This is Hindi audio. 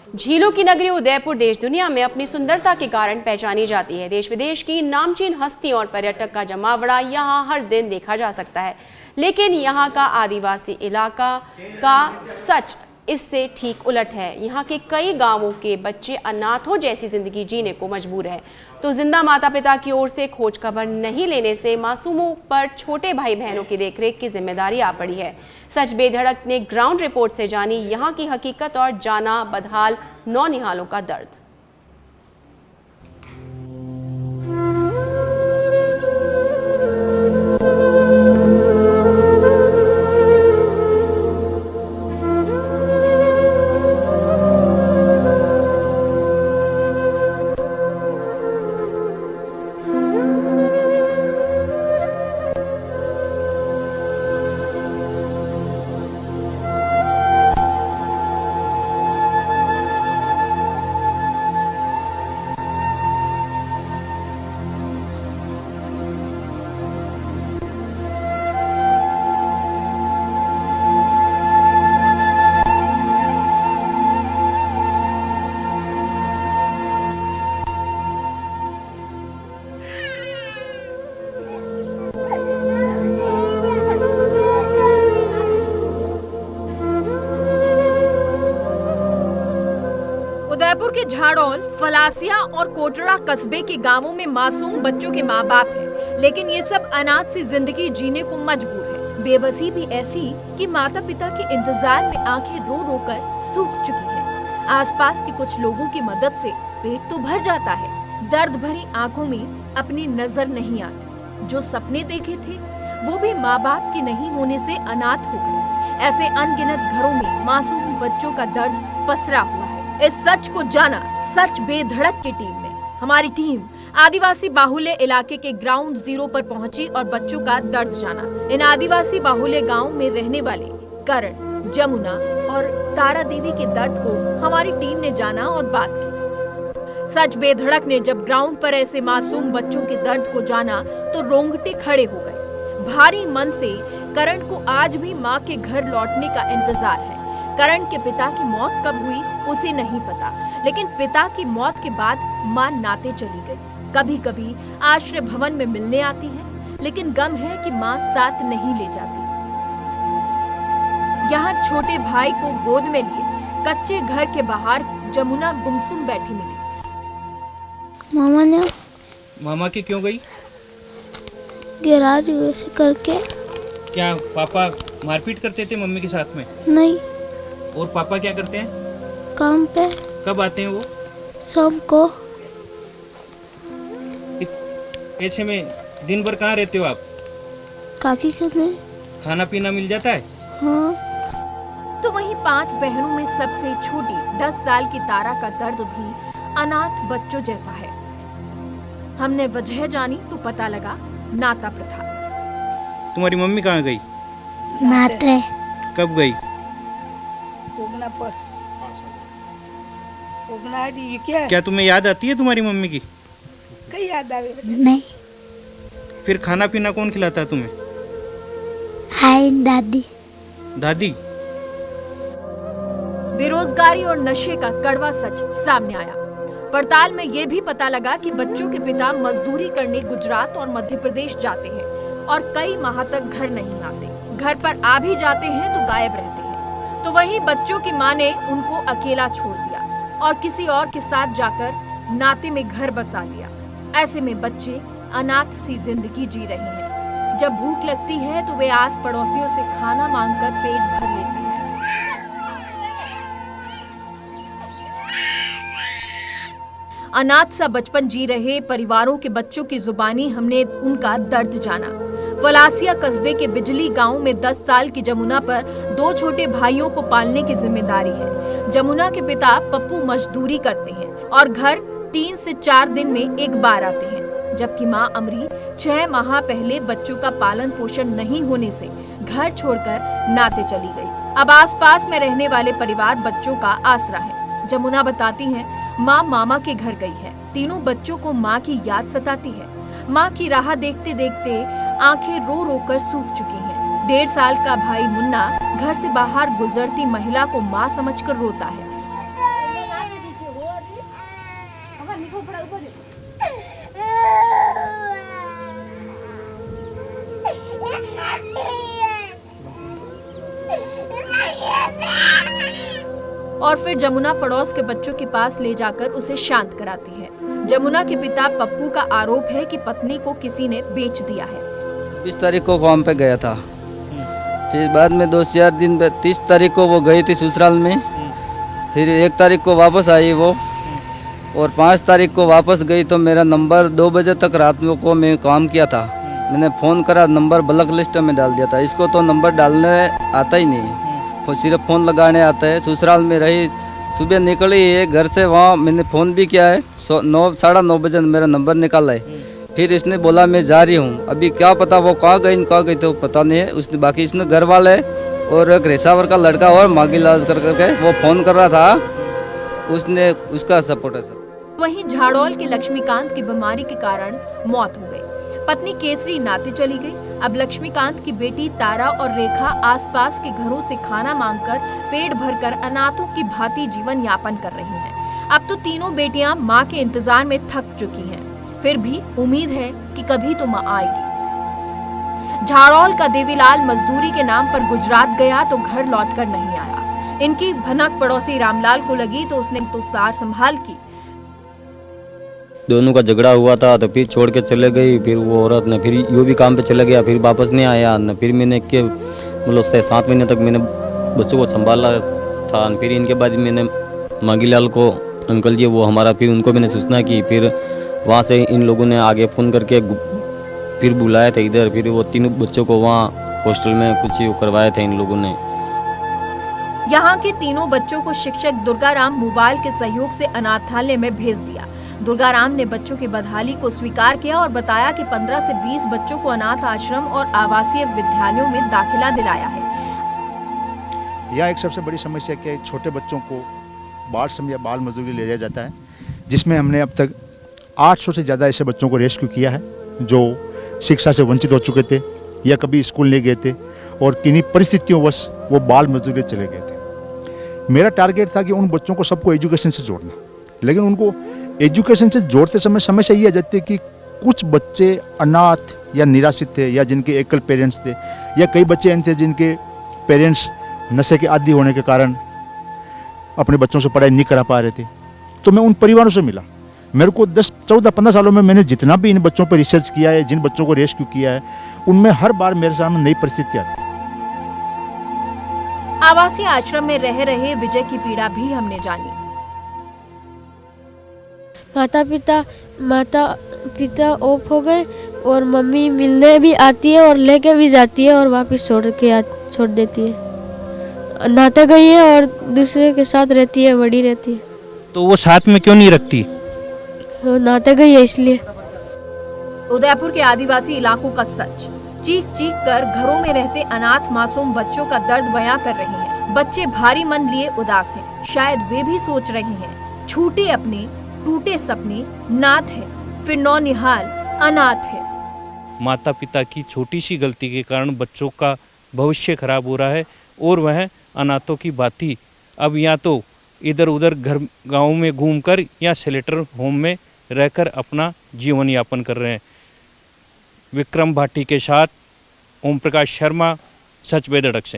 झीलों की नगरी उदयपुर देश दुनिया में अपनी सुंदरता के कारण पहचानी जाती है। देश विदेश की नामचीन हस्तियों और पर्यटक का जमावड़ा यहाँ हर दिन देखा जा सकता है, लेकिन यहाँ का आदिवासी इलाका का सच इससे ठीक उलट है। यहाँ के कई गांवों के बच्चे अनाथों जैसी जिंदगी जीने को मजबूर है। तो जिंदा माता पिता की ओर से खोज खबर नहीं लेने से मासूमों पर छोटे भाई बहनों की देखरेख की जिम्मेदारी आ पड़ी है। सच बेधड़क ने ग्राउंड रिपोर्ट से जानी यहाँ की हकीकत और जाना बदहाल नौनिहालों का दर्द। उदयपुर के झाड़ौल, फलासिया और कोटड़ा कस्बे के गांवों में मासूम बच्चों के माँ बाप हैं, लेकिन ये सब अनाथ सी जिंदगी जीने को मजबूर है। बेबसी भी ऐसी कि माता पिता के इंतजार में आंखें रो रो कर सूख चुकी है। आसपास के कुछ लोगों की मदद से पेट तो भर जाता है, दर्द भरी आंखों में अपनी नजर नहीं आती। जो सपने देखे थे वो भी माँ बाप के नहीं होने से अनाथ हो गए। ऐसे अनगिनत घरों में मासूम बच्चों का दर्द पसरा हुआ है। इस सच को जाना सच बेधड़क की टीम ने। हमारी टीम आदिवासी बाहुल्य इलाके के ग्राउंड जीरो पर पहुंची और बच्चों का दर्द जाना। इन आदिवासी बाहुल्य गांव में रहने वाले करण, जमुना और तारा देवी के दर्द को हमारी टीम ने जाना और बात की। सच बेधड़क ने जब ग्राउंड पर ऐसे मासूम बच्चों के दर्द को जाना तो रोंगटे खड़े हो गए। भारी मन से करण को आज भी माँ के घर लौटने का इंतजार है। करण के पिता की मौत कब हुई उसे नहीं पता, लेकिन पिता की मौत के बाद मां नाते चली गई। कभी कभी आश्रय भवन में मिलने आती है, लेकिन गम है कि मां साथ नहीं ले जाती। यहाँ छोटे भाई को गोद में लिए कच्चे घर के बाहर जमुना गुमसुम बैठी मिली। मामा की क्यों गई? गैराज वैसे करके। क्या पापा मारपीट करते थे मम्मी के साथ में? नहीं। और पापा क्या करते हैं? काम पे। कब आते हैं वो? शाम को। ऐसे में दिन भर कहाँ रहते हो आप? काकी करने। खाना पीना मिल जाता है? हाँ। तो वहीं 5 बहनों में सबसे छोटी 10 साल की तारा का दर्द भी अनाथ बच्चों जैसा है। हमने वजह जानी तो पता लगा नाता प्रथा। तुम्हारी मम्मी कहाँ गई? नात्रे। कब गई? क्या तुम्हें याद आती है तुम्हारी मम्मी की? कई याद आवे। नहीं। फिर खाना पीना कौन खिलाता है तुम्हें? हाय दादी। दादी। बेरोजगारी और नशे का कड़वा सच सामने आया। पड़ताल में ये भी पता लगा कि बच्चों के पिता मजदूरी करने गुजरात और मध्य प्रदेश जाते हैं और कई माह तक घर नहीं आते। घर पर आ भी जाते हैं तो गायब रहते हैं। तो वहीं बच्चों की मां ने उनको अकेला छोड़ दिया और किसी और के साथ जाकर नाते में घर बसा लिया। ऐसे में बच्चे अनाथ सी जिंदगी जी रहे हैं। जब भूख लगती है तो वे आस पड़ोसियों से खाना मांगकर पेट भर लेते हैं। अनाथ सा बचपन जी रहे परिवारों के बच्चों की जुबानी हमने उनका दर्द जाना। फलासिया कस्बे के बिजली गांव में 10 साल की जमुना पर 2 छोटे भाइयों को पालने की जिम्मेदारी है। जमुना के पिता पप्पू मजदूरी करते हैं और घर 3 से 4 दिन में एक बार आते हैं, जबकि मां अमरी 6 माह पहले बच्चों का पालन पोषण नहीं होने से घर छोड़कर नाते चली गई। अब आसपास में रहने वाले परिवार बच्चों का आसरा है। जमुना बताती हैं, माँ मामा के घर गई है। तीनों बच्चों को माँ की याद सताती है। माँ की राह देखते देखते आंखें रो रो कर सूख चुकी हैं। 1.5 साल का भाई मुन्ना घर से बाहर गुजरती महिला को माँ समझकर रोता है। और फिर जमुना पड़ोस के बच्चों के पास ले जाकर उसे शांत कराती है। जमुना के पिता पप्पू का आरोप है कि पत्नी को किसी ने बेच दिया है। 20 तारीख को काम पे गया था, फिर बाद में 2-4 दिन 30 तारीख को वो गई थी ससुराल में, फिर 1 तारीख को वापस आई वो, और 5 तारीख को वापस गई तो मेरा नंबर 2 बजे तक रात में को मैं काम किया था। मैंने फ़ोन करा, नंबर ब्लैक लिस्ट में डाल दिया था। इसको तो नंबर डालने आता ही नहीं, वो सिर्फ फ़ोन लगाने आता है। ससुराल में रही, सुबह निकली है घर से, वहाँ मैंने फ़ोन भी किया है, 9-9:30 बजे मेरा नंबर निकाला है। फिर इसने बोला मैं जा रही हूँ, अभी क्या पता वो कहाँ गई तो पता नहीं है उसने। बाकी इसने घर वाले और एक रेसावर का लड़का और मांगी लाज करके वो फ़ोन कर रहा था, उसने उसका सपोर्ट है सर। वहीं झाड़ोल के लक्ष्मीकांत की बीमारी के कारण मौत हो गई। पत्नी केसरी नाते चली गई। अब लक्ष्मीकांत की बेटी तारा और रेखा आसपास के घरों से खाना मांगकर पेट भरकर अनाथों की भांति जीवन यापन कर रही हैं। अब तो तीनों बेटियां मां के इंतजार में थक चुकी हैं, फिर भी उम्मीद है कि कभी तो मां आएगी। झाड़ोल का देवीलाल मजदूरी के नाम पर गुजरात गया तो घर लौटकर नहीं आया। इनकी भनक पड़ोसी रामलाल को लगी तो उसने तो सार संभाल की। दोनों का झगड़ा हुआ था तो फिर छोड़ के चले गई, फिर वो औरत ने फिर यूँ भी काम पे चले गया, फिर वापस नहीं आया न। फिर मैंने के मतलब 7 महीने तक मैंने बच्चों को संभाला था। फिर इनके बाद मैंने मांगीलाल को, अंकल जी वो हमारा, फिर उनको मैंने सूचना की। फिर वहाँ से इन लोगों ने आगे फ़ोन करके फिर बुलाया था इधर। फिर वो 3 बच्चों को वहाँ हॉस्टल में कुछ करवाया था इन लोगों ने। यहाँ के तीनों बच्चों को शिक्षक दुर्गाराम मुवाल के सहयोग से अनाथालय में भेज दिया। दुर्गाराम ने बच्चों की बदहाली को स्वीकार किया और बताया कि 15 से 20 बच्चों को अनाथ आश्रम और आवासीय विद्यालयों में दाखिला दिलाया है। यह एक सबसे बड़ी समस्या है कि छोटे बच्चों को बाल श्रम या बाल मजदूरी ले जाया जाता है, जिसमें हमने अब तक 800 से ज़्यादा ऐसे बच्चों को रेस्क्यू किया है जो शिक्षा से वंचित हो चुके थे या कभी स्कूल नहीं गए थे और किन्हीं परिस्थितियों वश वो बाल मजदूरी चले गए थे। मेरा टारगेट था कि उन बच्चों को सबको एजुकेशन से जोड़ना, लेकिन उनको एजुकेशन से जोड़ते समय समस्या ये आ जाती है कि कुछ बच्चे अनाथ या निराश्रित थे या जिनके एकल पेरेंट्स थे, या कई बच्चे ऐसे थे जिनके पेरेंट्स नशे के आदी होने के कारण अपने बच्चों से पढ़ाई नहीं करा पा रहे थे। तो मैं उन परिवारों से मिला। मेरे को 10-14-15 सालों में मैंने जितना भी इन बच्चों पर रिसर्च किया है, जिन बच्चों को रेस्क्यू किया है, उनमें हर बार मेरे सामने नई परिस्थितियाँ आती। आवासीय आश्रम में रह रहे विजय की पीड़ा भी हमने जानी। माता पिता ऑफ हो गए और मम्मी मिलने भी आती है और लेके भी जाती है और वापस छोड़ देती है। नहाते गई है और दूसरे के साथ रहती है, बड़ी रहती है। तो वो साथ में क्यों नहीं रखती? वो नहाते गई है इसलिए। उदयपुर के आदिवासी इलाकों का सच, चीख चीख कर घरों में रहते अनाथ मासूम बच्चों का दर्द बयां कर रही हैं। बच्चे भारी मन लिए उदास हैं। शायद वे भी सोच रहे हैं, छूटे अपने टूटे सपने, नाथ है फिर नौनिहाल अनाथ है। माता पिता की छोटी सी गलती के कारण बच्चों का भविष्य खराब हो रहा है और वह अनाथों की भांति अब या तो इधर उधर घर गाँव में घूमकर या शेल्टर होम में रहकर अपना जीवन यापन कर रहे हैं। विक्रम भाटी के साथ ओम प्रकाश शर्मा, सच बेधड़क से।